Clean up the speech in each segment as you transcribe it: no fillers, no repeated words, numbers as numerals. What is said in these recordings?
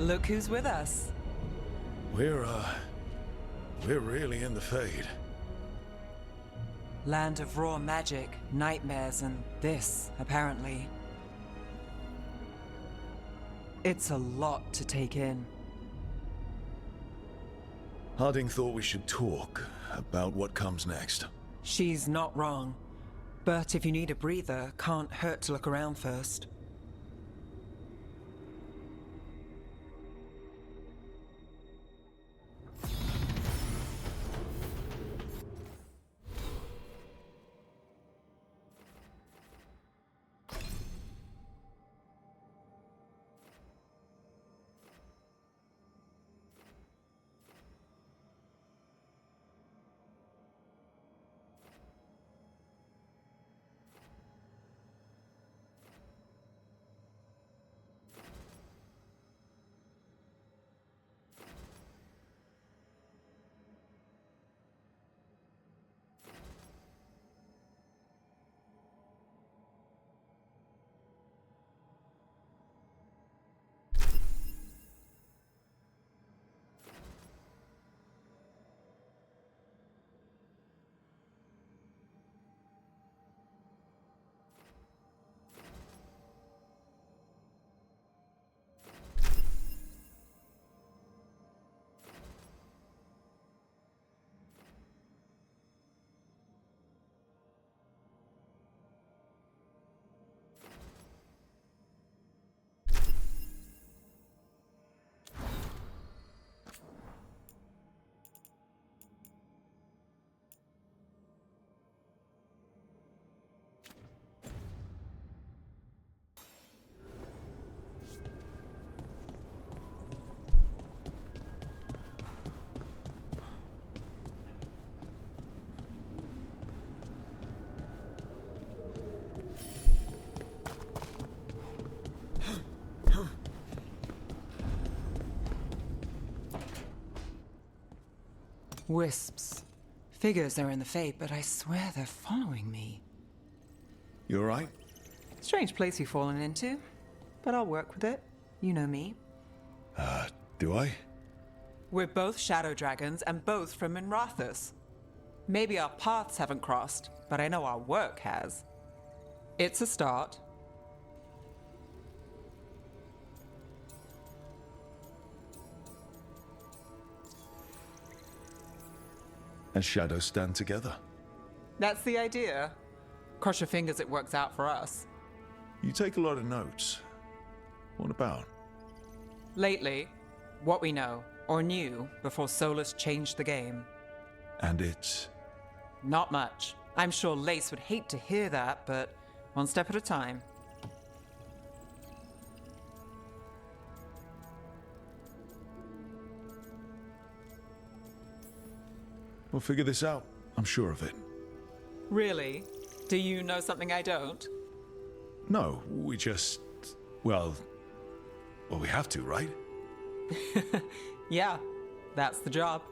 Look who's with us. We're really in the Fade. Land of raw magic, nightmares, and this, apparently. It's a lot to take in. Harding thought we should talk about what comes next. She's not wrong. But if you need a breather, can't hurt to look around first. Wisps. Figures are in the Fade, but I swear they're following me. You alright? Strange place you've fallen into, but I'll work with it. You know me. Do I? We're both shadow dragons and both from Minrathous. Maybe our paths haven't crossed, but I know our work has. It's a start. As shadows stand together. That's the idea. Cross your fingers it works out for us. You take a lot of notes. What about? Lately, what we know, or knew, before Solus changed the game. And it's... Not much. I'm sure Lace would hate to hear that, but one step at a time. We'll figure this out. I'm sure of it. Really? Do you know something I don't? No, we just... Well, we have to, right? Yeah, that's the job.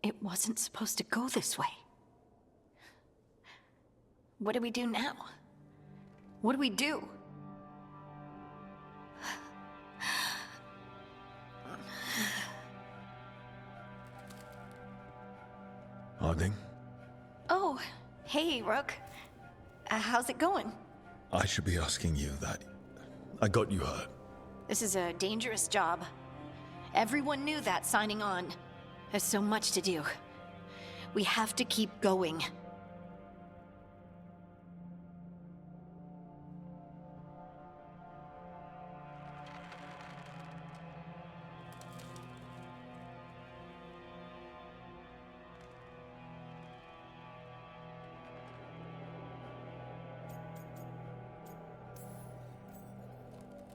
It wasn't supposed to go this way. What do we do now? What do we do? Harding? Oh, hey, Rook. How's it going? I should be asking you that. I got you hurt. This is a dangerous job. Everyone knew that signing on. There's so much to do. We have to keep going.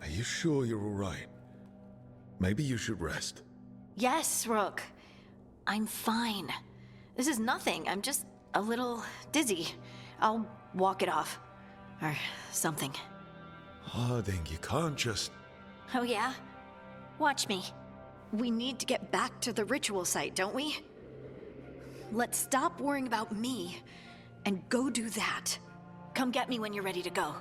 Are you sure you're all right? Maybe you should rest. Yes, Rook. I'm fine. This is nothing. I'm just a little dizzy. I'll walk it off. Or something. Harding, you can't just... Oh yeah? Watch me. We need to get back to the ritual site, don't we? Let's stop worrying about me and go do that. Come get me when you're ready to go.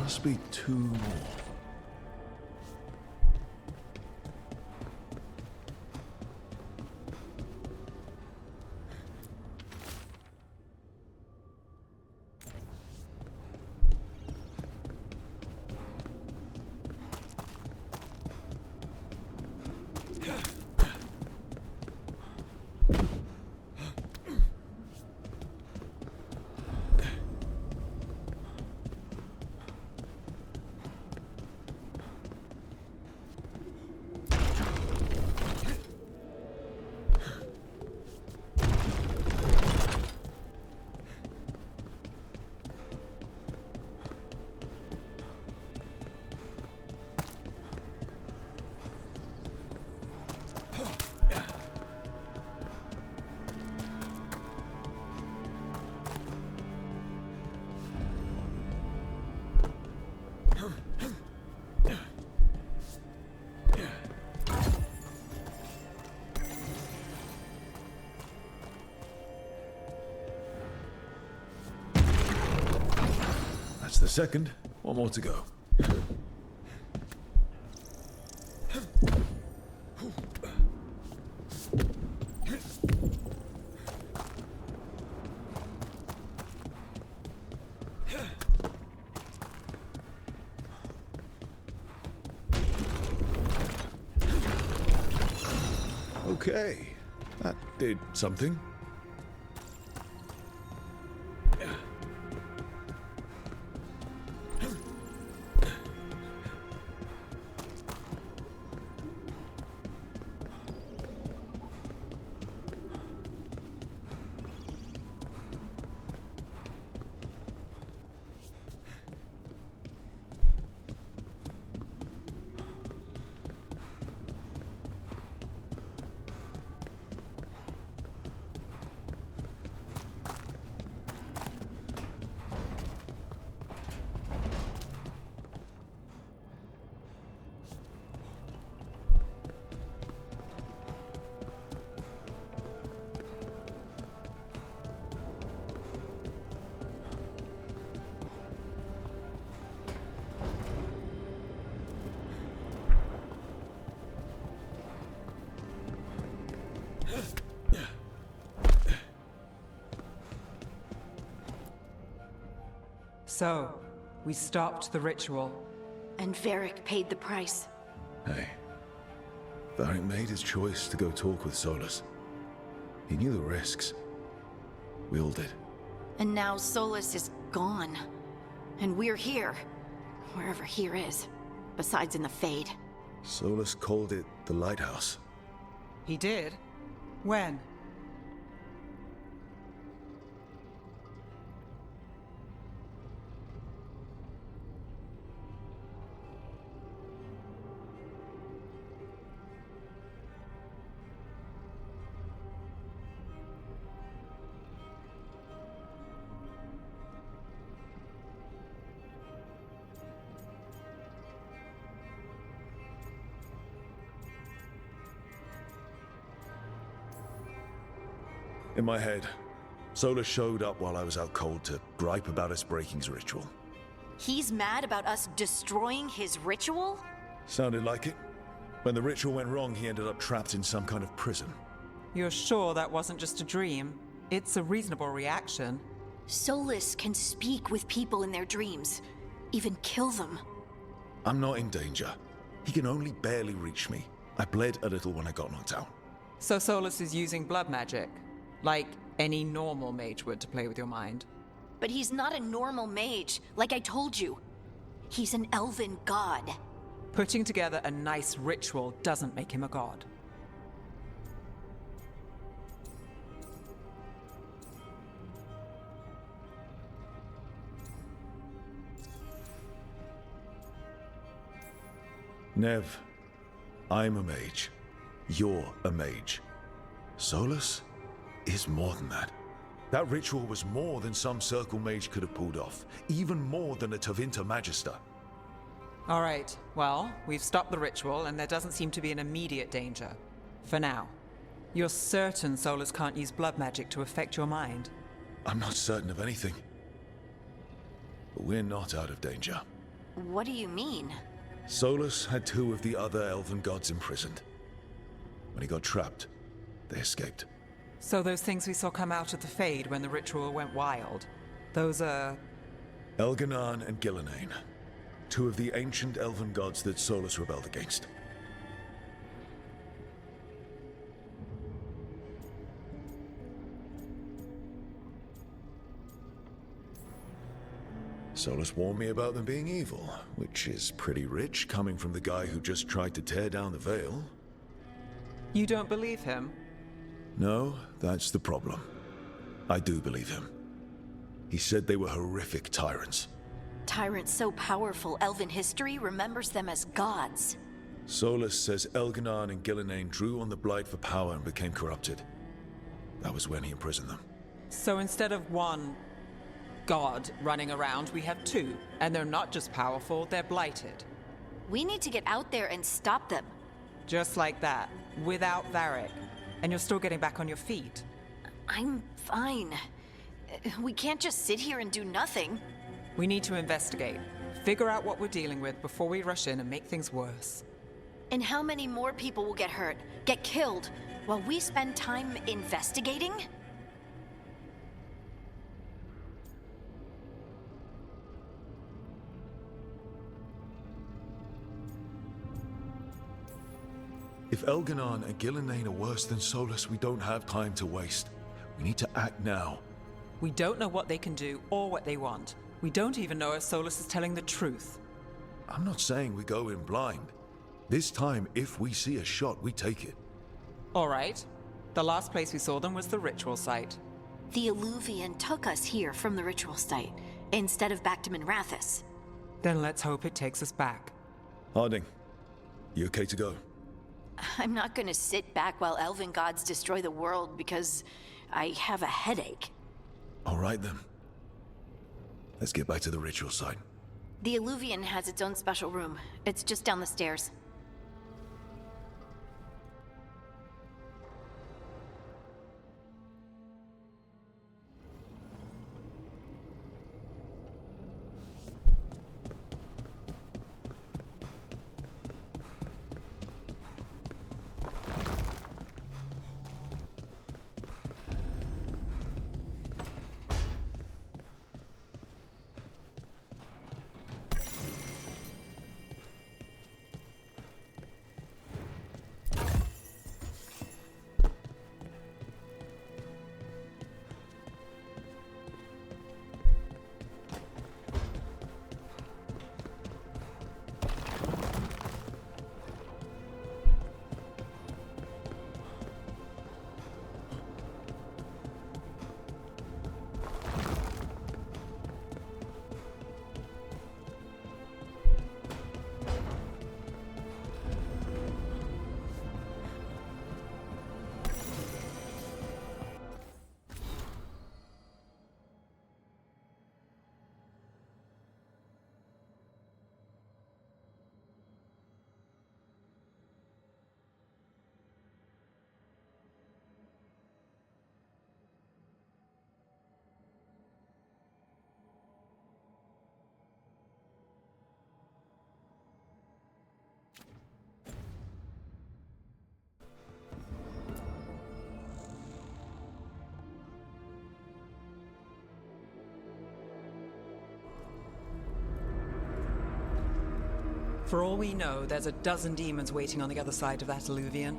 Must be 2 more. That's the second. One more to go. Okay, that did something. So, we stopped the ritual. And Varric paid the price. Hey, Varric made his choice to go talk with Solus. He knew the risks. We all did. And now Solus is gone. And we're here. Wherever here is. Besides in the Fade. Solus called it the Lighthouse. He did? When? In my head, Solus showed up while I was out cold to gripe about us breaking his ritual. He's mad about us destroying his ritual? Sounded like it. When the ritual went wrong, he ended up trapped in some kind of prison. You're sure that wasn't just a dream? It's a reasonable reaction. Solus can speak with people in their dreams, even kill them. I'm not in danger. He can only barely reach me. I bled a little when I got knocked out. So Solus is using blood magic, like any normal mage would to play with your mind. But he's not a normal mage, like I told you. He's an elven god. Putting together a nice ritual doesn't make him a god. Nev, I'm a mage. You're a mage. Solus is more than that. That ritual was more than some circle mage could have pulled off. Even more than a Tevinter Magister. All right, well, we've stopped the ritual and there doesn't seem to be an immediate danger. For now. You're certain Solus can't use blood magic to affect your mind? I'm not certain of anything. But we're not out of danger. What do you mean? Solus had 2 of the other elven gods imprisoned. When he got trapped, they escaped. So those things we saw come out of the Fade when the ritual went wild, those are... Elganan and Gillenane. 2 of the ancient elven gods that Solus rebelled against. Solus warned me about them being evil, which is pretty rich coming from the guy who just tried to tear down the veil. You don't believe him? No, that's the problem. I do believe him. He said they were horrific tyrants. Tyrants so powerful, elven history remembers them as gods. Solus says Elganan and Gillenane drew on the Blight for power and became corrupted. That was when he imprisoned them. So instead of one god running around, we have 2. And they're not just powerful, they're blighted. We need to get out there and stop them. Just like that, without Varric. And you're still getting back on your feet. I'm fine. We can't just sit here and do nothing. We need to investigate. Figure out what we're dealing with before we rush in and make things worse. And how many more people will get hurt, get killed, while we spend time investigating? If Elganan and Gillenane are worse than Solus, we don't have time to waste. We need to act now. We don't know what they can do or what they want. We don't even know if Solus is telling the truth. I'm not saying we go in blind. This time, if we see a shot, we take it. All right. The last place we saw them was the ritual site. The Illuvian took us here from the ritual site, instead of back to Minrathous. Then let's hope it takes us back. Harding, you okay to go? I'm not gonna sit back while elven gods destroy the world because I have a headache. All right then. Let's get back to the ritual site. The Illuvian has its own special room. It's just down the stairs. For all we know, there's a dozen demons waiting on the other side of that alluvion.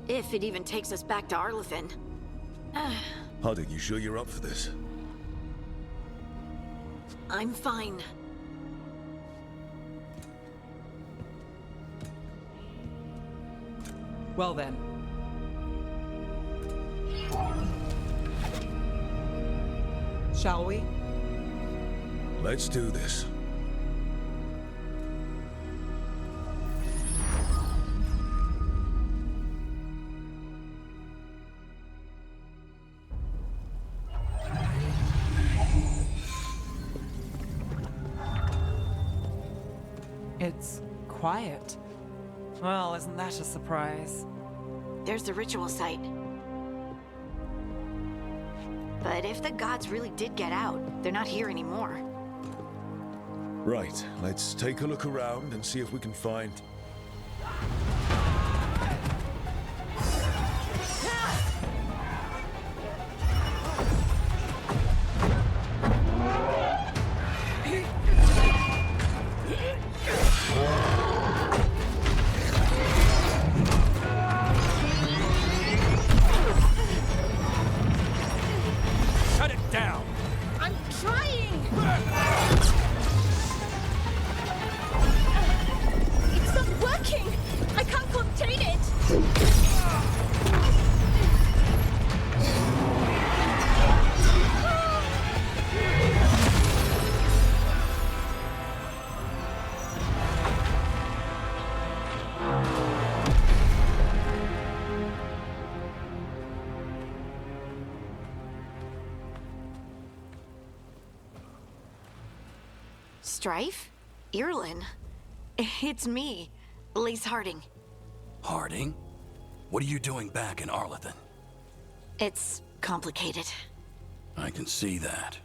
If it even takes us back to Arlethan. Harding, you sure you're up for this? I'm fine. Well then. Shall we? Let's do this. It's quiet. Well, isn't that a surprise? There's the ritual site. But if the gods really did get out, they're not here anymore. Right, let's take a look around and see if we can find... Shut it down! I'm trying! It's not working! I can't contain it! Strife? Irlin? It's me, Lise Harding. Harding? What are you doing back in Arlethan? It's complicated. I can see that.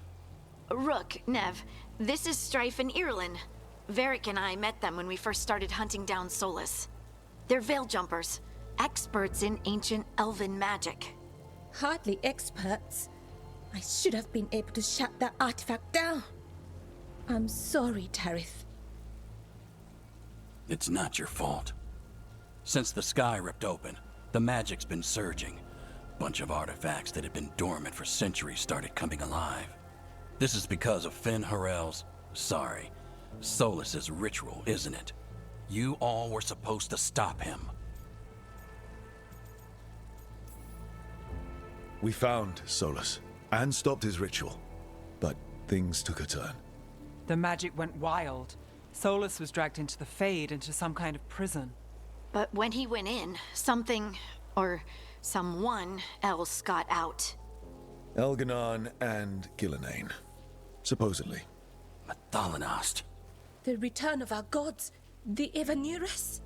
Rook, Nev, this is Strife and Irlin. Varric and I met them when we first started hunting down Solus. They're veil jumpers, experts in ancient elven magic. Hardly experts. I should have been able to shut that artifact down. I'm sorry, Tarith. It's not your fault. Since the sky ripped open, the magic's been surging. Bunch of artifacts that had been dormant for centuries started coming alive. This is because of Finn Harel's... sorry, Solus's ritual, isn't it? You all were supposed to stop him. We found Solus and stopped his ritual, but things took a turn. The magic went wild. Solus was dragged into the Fade, into some kind of prison. But when he went in, something, or someone else got out. Elganon and Gillenane, supposedly. Mathalanost. The return of our gods, the Evanurus.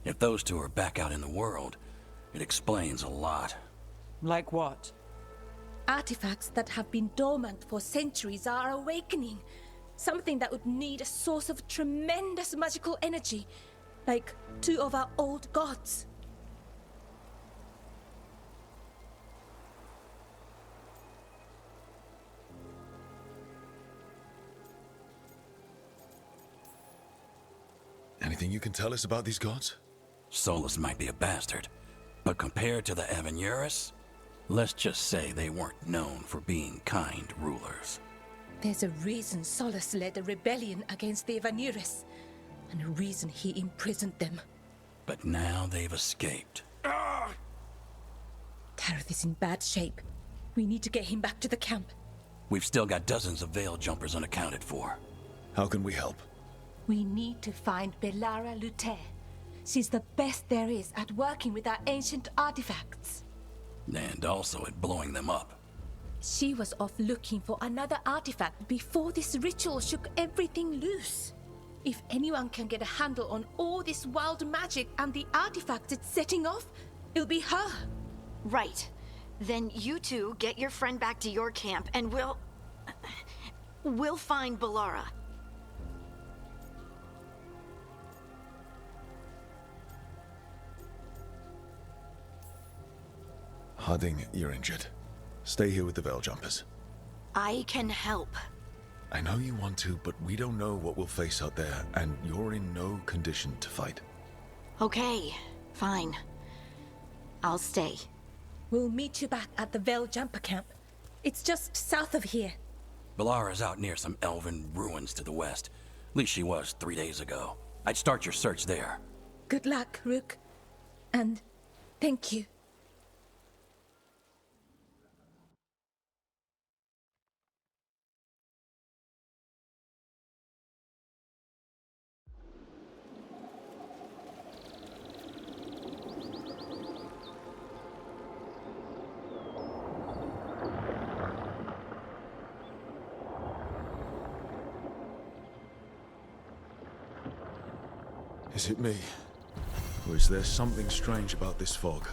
If those two are back out in the world, it explains a lot. Like what? Artifacts that have been dormant for centuries are awakening. Something that would need a source of tremendous magical energy, like two of our old gods. Anything you can tell us about these gods? Solus might be a bastard, but compared to the Evanurus, let's just say they weren't known for being kind rulers. There's a reason Solus led a rebellion against the Evanurus, and a reason he imprisoned them. But now they've escaped. Tarith is in bad shape. We need to get him back to the camp. We've still got dozens of veil jumpers unaccounted for. How can we help? We need to find Belara Luther. She's the best there is at working with our ancient artifacts. And also at blowing them up. She was off looking for another artifact before this ritual shook everything loose. If anyone can get a handle on all this wild magic and the artifacts it's setting off, it'll be her. Right. Then you two get your friend back to your camp and we'll find Belara. Harding, you're injured. Stay here with the veil jumpers. I can help. I know you want to, but we don't know what we'll face out there, and you're in no condition to fight. Okay, fine. I'll stay. We'll meet you back at the Veil Jumper Camp. It's just south of here. Valara's out near some elven ruins to the west. At least she was 3 days ago. I'd start your search there. Good luck, Rook. And thank you. Is it me? Or is there something strange about this fog?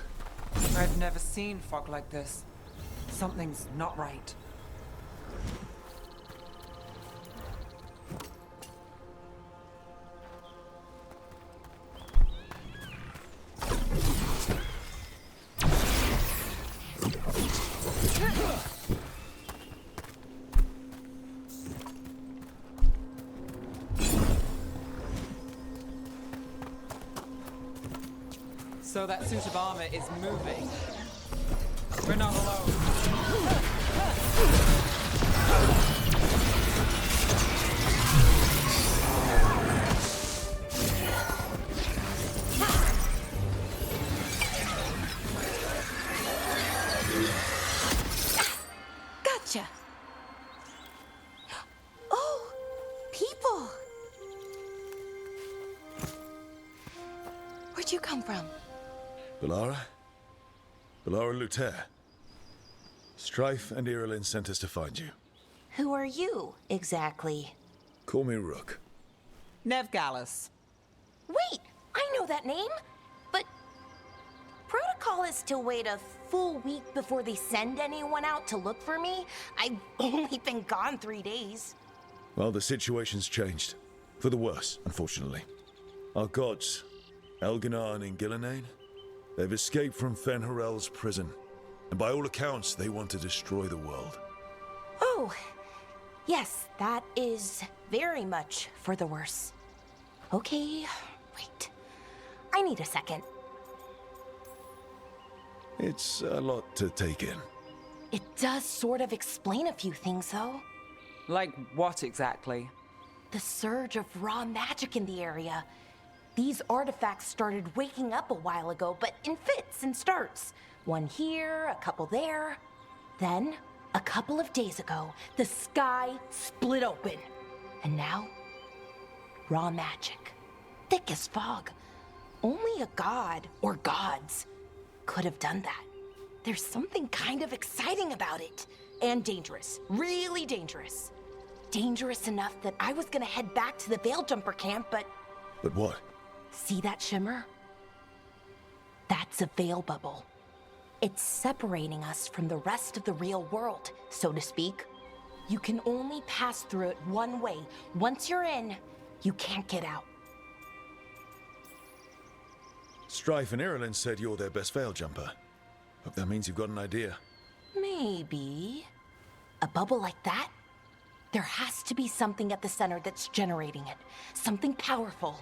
I've never seen fog like this. Something's not right. So that suit of armor is moving. We're not alone. Gotcha. Oh, people. Where'd you come from? Valara? Valara Luther. Strife and Irilyn sent us to find you. Who are you, exactly? Call me Rook. Nev Gallus. Wait, I know that name! But protocol is to wait a full week before they send anyone out to look for me. I've only been gone 3 days. Well, the situation's changed. For the worse, unfortunately. Our gods, Elginar and Ingilinain, they've escaped from Fen'Harel's prison. And by all accounts, they want to destroy the world. Oh, yes, that is very much for the worse. Okay, wait. I need a second. It's a lot to take in. It does sort of explain a few things, though. Like what exactly? The surge of raw magic in the area. These artifacts started waking up a while ago, but in fits and starts. One here, a couple there. Then, a couple of days ago, the sky split open. And now, raw magic. Thick as fog. Only a god, or gods, could have done that. There's something kind of exciting about it. And dangerous. Really dangerous. Dangerous enough that I was gonna head back to the Veil Jumper camp, but... But what? See that shimmer? That's a veil bubble. It's separating us from the rest of the real world, so to speak. You can only pass through it one way. Once you're in, you can't get out. Strife and Irilyn said you're their best veil jumper. Hope that means you've got an idea. Maybe. A bubble like that? There has to be something at the center that's generating it. Something powerful.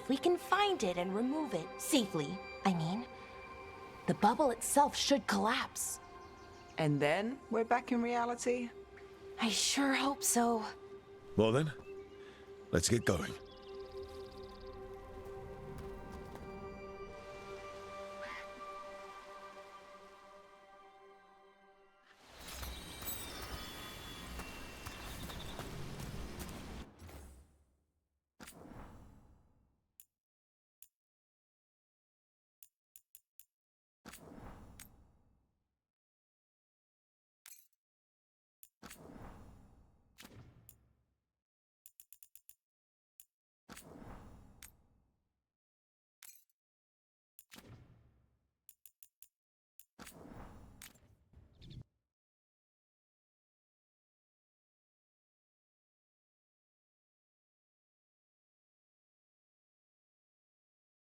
If we can find it and remove it, safely, I mean, the bubble itself should collapse. And then we're back in reality? I sure hope so. Well then, let's get going.